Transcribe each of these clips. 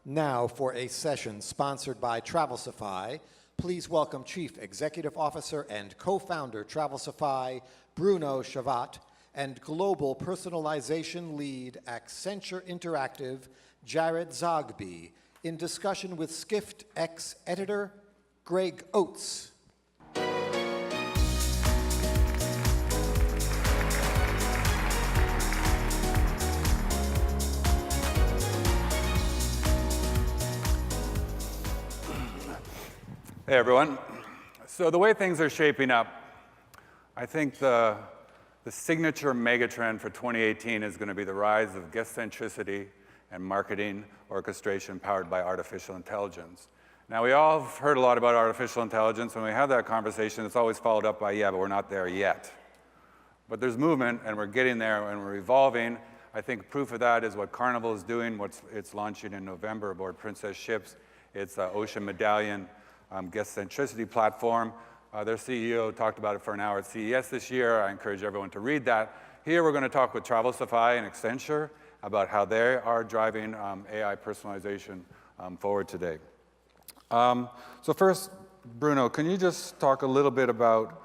Now for a session sponsored by Travelsify, please welcome Chief Executive Officer and co-founder Travelsify, Bruno Chauvat, and Global Personalization Lead Accenture Interactive, Jeriad Zoghby, in discussion with Skift ex-editor Greg Oates. Hey everyone. So the way things are shaping up, I think the signature megatrend for 2018 is going to be the rise of guest centricity and marketing orchestration powered by artificial intelligence. Now we all have heard a lot about artificial intelligence. When we have that conversation, it's always followed up by, yeah, but we're not there yet. But there's movement and we're getting there and we're evolving. I think proof of that is what Carnival is doing, it's launching in November aboard Princess ships. It's Ocean Medallion guest centricity platform. Their CEO talked about it for an hour at CES this year. I encourage everyone to read that. Here we're going to talk with Travelsify and Accenture about how they are driving AI personalization forward today. So first, Bruno, can you just talk a little bit about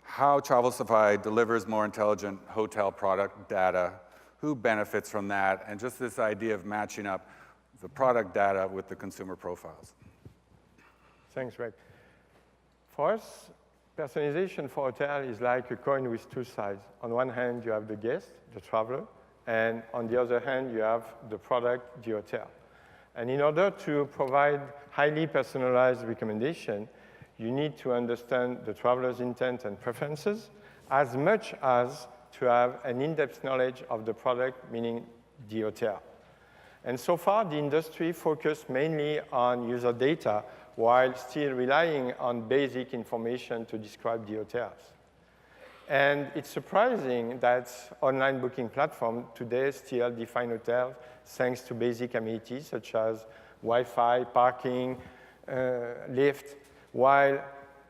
how Travelsify delivers more intelligent hotel product data, who benefits from that, and just this idea of matching up the product data with the consumer profiles? Thanks, Greg. For us, personalization for hotel is like a coin with two sides. On one hand, you have the guest, the traveler, and on the other hand, you have the product, the hotel. And in order to provide highly personalized recommendation, you need to understand the traveler's intent and preferences, as much as to have an in-depth knowledge of the product, meaning the hotel. And so far, the industry focused mainly on user data, while still relying on basic information to describe the hotels. And it's surprising that online booking platforms today still define hotels thanks to basic amenities such as Wi-Fi, parking, lift, while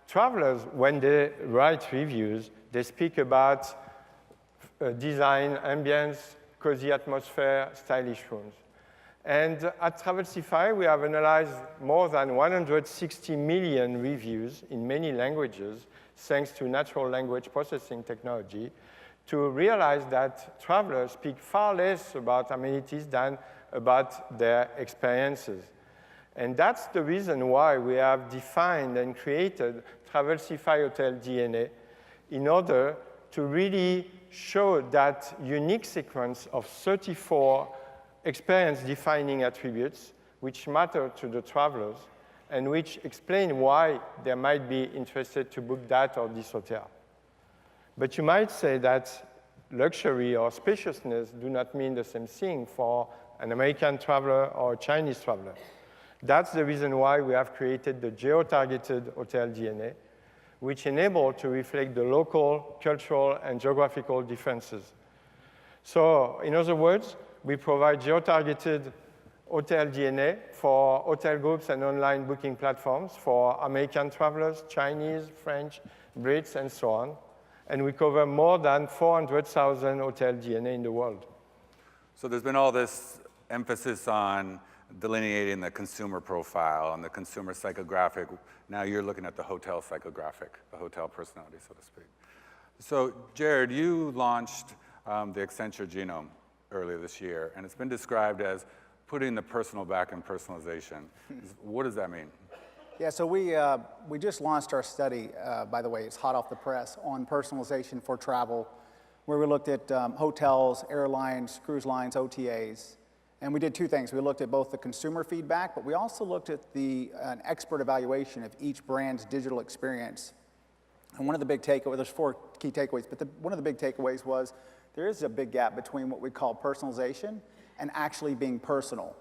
travelers, when they write reviews, they speak about design, ambience, cozy atmosphere, stylish rooms. And at Travelsify, we have analyzed more than 160 million reviews in many languages, thanks to natural language processing technology, to realize that travelers speak far less about amenities than about their experiences. And that's the reason why we have defined and created Travelsify Hotel DNA in order to really show that unique sequence of 34 experience-defining attributes which matter to the travelers and which explain why they might be interested to book that or this hotel. But you might say that luxury or spaciousness do not mean the same thing for an American traveler or a Chinese traveler. That's the reason why we have created the geo-targeted hotel DNA, which enable to reflect the local, cultural, and geographical differences. So, in other words, we provide geo-targeted hotel DNA for hotel groups and online booking platforms for American travelers, Chinese, French, Brits, and so on. And we cover more than 400,000 hotel DNA in the world. So there's been all this emphasis on delineating the consumer profile and the consumer psychographic. Now you're looking at the hotel psychographic, the hotel personality, so to speak. So Jeriad, you launched the Accenture Genome earlier this year, and it's been described as putting the personal back in personalization. What does that mean? Yeah, so we just launched our study, by the way, it's hot off the press, on personalization for travel, where we looked at hotels, airlines, cruise lines, OTAs, and we did two things. We looked at both the consumer feedback, but we also looked at an expert evaluation of each brand's digital experience. And one of the big takeaways, there's four key takeaways, but one of the big takeaways was there is a big gap between what we call personalization and actually being personal.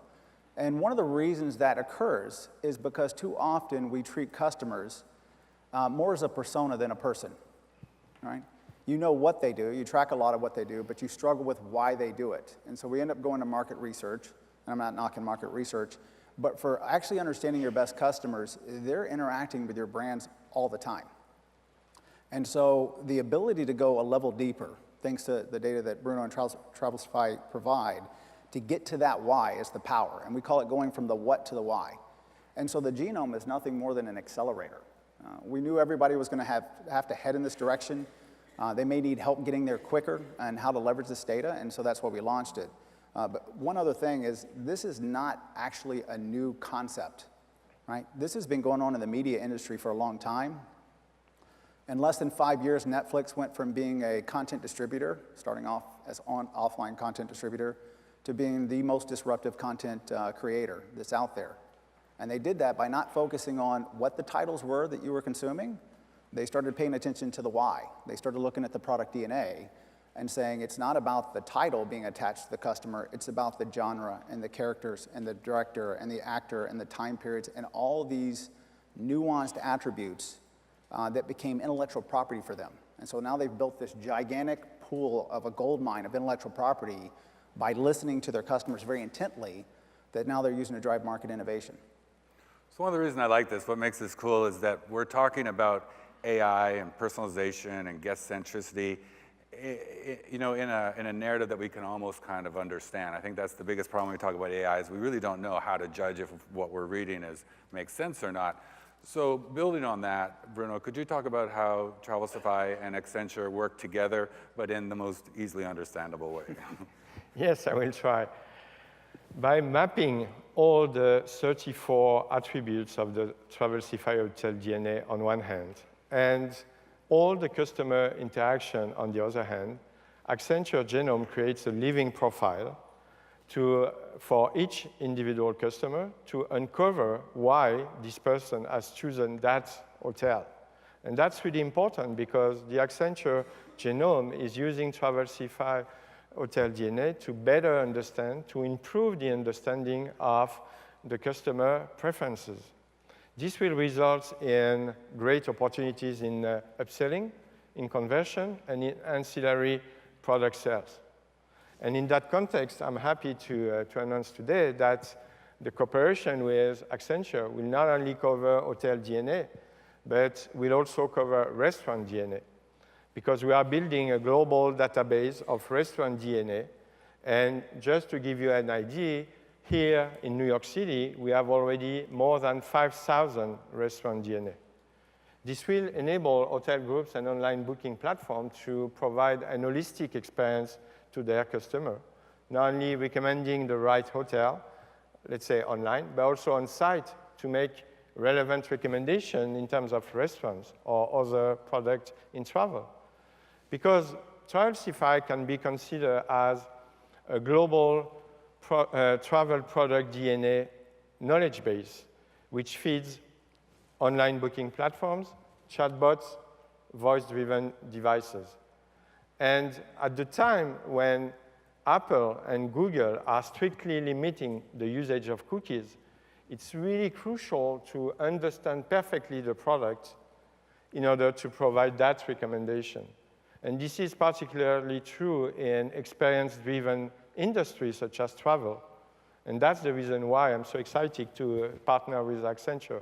And one of the reasons that occurs is because too often we treat customers more as a persona than a person, right? You know what they do, you track a lot of what they do, but you struggle with why they do it. And so we end up going to market research, and I'm not knocking market research, but for actually understanding your best customers, they're interacting with your brands all the time. And so the ability to go a level deeper thanks to the data that Bruno and Travelsify provide, to get to that why is the power. And we call it going from the what to the why. And so the genome is nothing more than an accelerator. We knew everybody was going to have to head in this direction. They may need help getting there quicker and how to leverage this data, and so that's why we launched it. But one other thing is this is not actually a new concept, right? This has been going on in the media industry for a long time. In less than 5 years, Netflix went from being a content distributor, starting off as offline content distributor, to being the most disruptive content creator that's out there. And they did that by not focusing on what the titles were that you were consuming. They started paying attention to the why. They started looking at the product DNA and saying it's not about the title being attached to the customer, it's about the genre and the characters and the director and the actor and the time periods and all these nuanced attributes that became intellectual property for them. And so now they've built this gigantic pool of a gold mine of intellectual property by listening to their customers very intently that now they're using to drive market innovation. So one of the reasons I like this, what makes this cool, is that we're talking about AI and personalization and guest centricity, you know, in a narrative that we can almost kind of understand. I think that's the biggest problem when we talk about AI is we really don't know how to judge if what we're reading makes sense or not. So building on that, Bruno, could you talk about how Travelsify and Accenture work together, but in the most easily understandable way? Yes, I will try. By mapping all the 34 attributes of the Travelsify Hotel DNA on one hand, and all the customer interaction on the other hand, Accenture Genome creates a living profile for each individual customer to uncover why this person has chosen that hotel. And that's really important because the Accenture Genome is using Travelsify Hotel DNA to better understand, to improve the understanding of the customer preferences. This will result in great opportunities in upselling, in conversion, and in ancillary product sales. And in that context, I'm happy to announce today that the cooperation with Accenture will not only cover hotel DNA, but will also cover restaurant DNA, because we are building a global database of restaurant DNA. And just to give you an idea, here in New York City, we have already more than 5,000 restaurant DNA. This will enable hotel groups and online booking platforms to provide an holistic experience to their customer, not only recommending the right hotel, let's say online, but also on site to make relevant recommendations in terms of restaurants or other products in travel. Because Travelsify can be considered as a global travel product DNA knowledge base, which feeds online booking platforms, chatbots, voice-driven devices. And at the time when Apple and Google are strictly limiting the usage of cookies, it's really crucial to understand perfectly the product in order to provide that recommendation. And this is particularly true in experience-driven industries such as travel. And that's the reason why I'm so excited to partner with Accenture.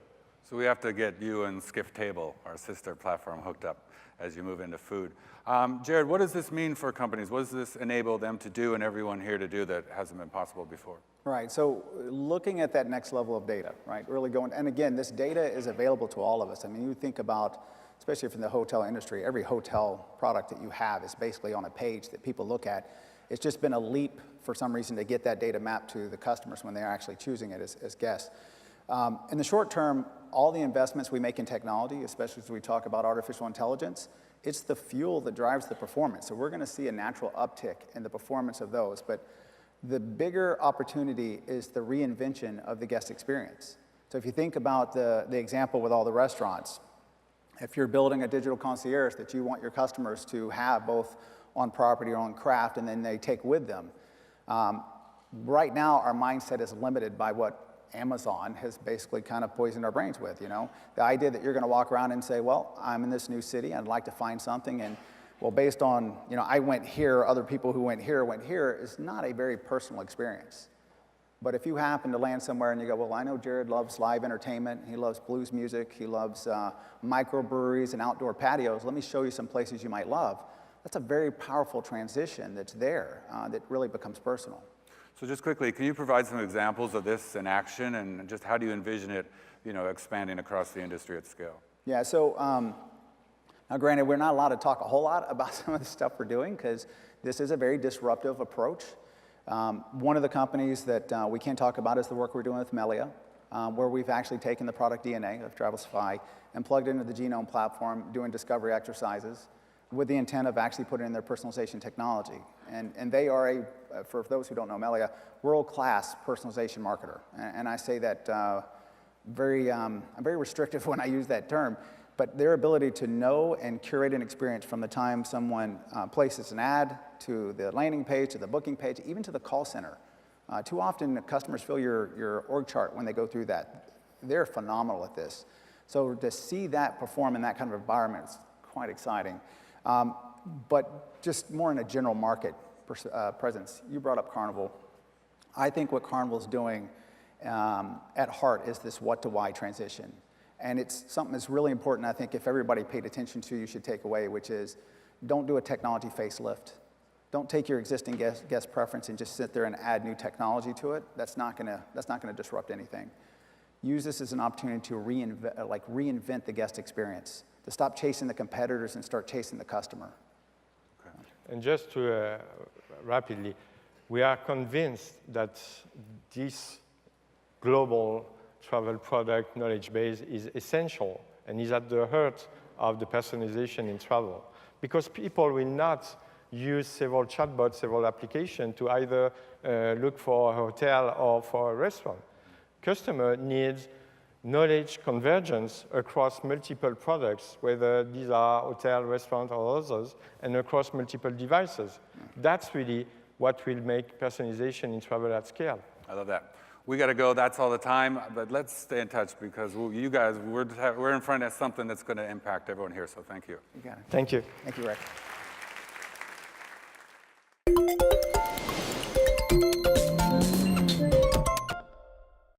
So we have to get you and Skift Table, our sister platform, hooked up as you move into food. Jeriad, what does this mean for companies? What does this enable them to do and everyone here to do that hasn't been possible before? Right, so looking at that next level of data, right, really going, and again, this data is available to all of us. I mean, you think about, especially from the hotel industry, every hotel product that you have is basically on a page that people look at. It's just been a leap for some reason to get that data mapped to the customers when they're actually choosing it as guests. In the short term, all the investments we make in technology, especially as we talk about artificial intelligence, it's the fuel that drives the performance. So we're going to see a natural uptick in the performance of those. But the bigger opportunity is the reinvention of the guest experience. So if you think about the example with all the restaurants, if you're building a digital concierge that you want your customers to have both on property or on craft and then they take with them, right now our mindset is limited by what Amazon has basically kind of poisoned our brains with, you know? The idea that you're going to walk around and say, well, I'm in this new city, I'd like to find something, and well, based on, you know, I went here, other people who went here, is not a very personal experience. But if you happen to land somewhere and you go, well, I know Jeriad loves live entertainment, he loves blues music, he loves microbreweries and outdoor patios, let me show you some places you might love. that's a very powerful transition that's there that really becomes personal. So just quickly, can you provide some examples of this in action, and just how do you envision it, expanding across the industry at scale? Yeah, so now granted, we're not allowed to talk a whole lot about some of the stuff we're doing because this is a very disruptive approach. One of the companies that we can talk about is the work we're doing with Melia, where we've actually taken the product DNA of Travelsify and plugged it into the genome platform, doing discovery exercises with the intent of actually putting in their personalization technology. And they are for those who don't know Melia, world-class personalization marketer. And I say that I'm very restrictive when I use that term, but their ability to know and curate an experience from the time someone places an ad to the landing page, to the booking page, even to the call center. Too often, customers fill your org chart when they go through that. They're phenomenal at this. So to see that perform in that kind of environment is quite exciting. But just more in a general market presence, you brought up Carnival. I think what Carnival's doing at heart is this what to why transition. And it's something that's really important, I think, if everybody paid attention to, you should take away, which is don't do a technology facelift. Don't take your existing guest preference and just sit there and add new technology to it. That's not gonna disrupt anything. Use this as an opportunity to reinvent the guest experience, to stop chasing the competitors and start chasing the customer. Okay. And just to rapidly, we are convinced that this global travel product knowledge base is essential and is at the heart of the personalization in travel. Because people will not use several chatbots, several applications to either look for a hotel or for a restaurant. Customer needs knowledge convergence across multiple products, whether these are hotel, restaurant, or others, and across multiple devices. That's really what will make personalization in travel at scale. I love that. We got to go. That's all the time. But let's stay in touch because you guys, we're in front of something that's going to impact everyone here. So thank you. You got it. Thank you. Thank you, Rick.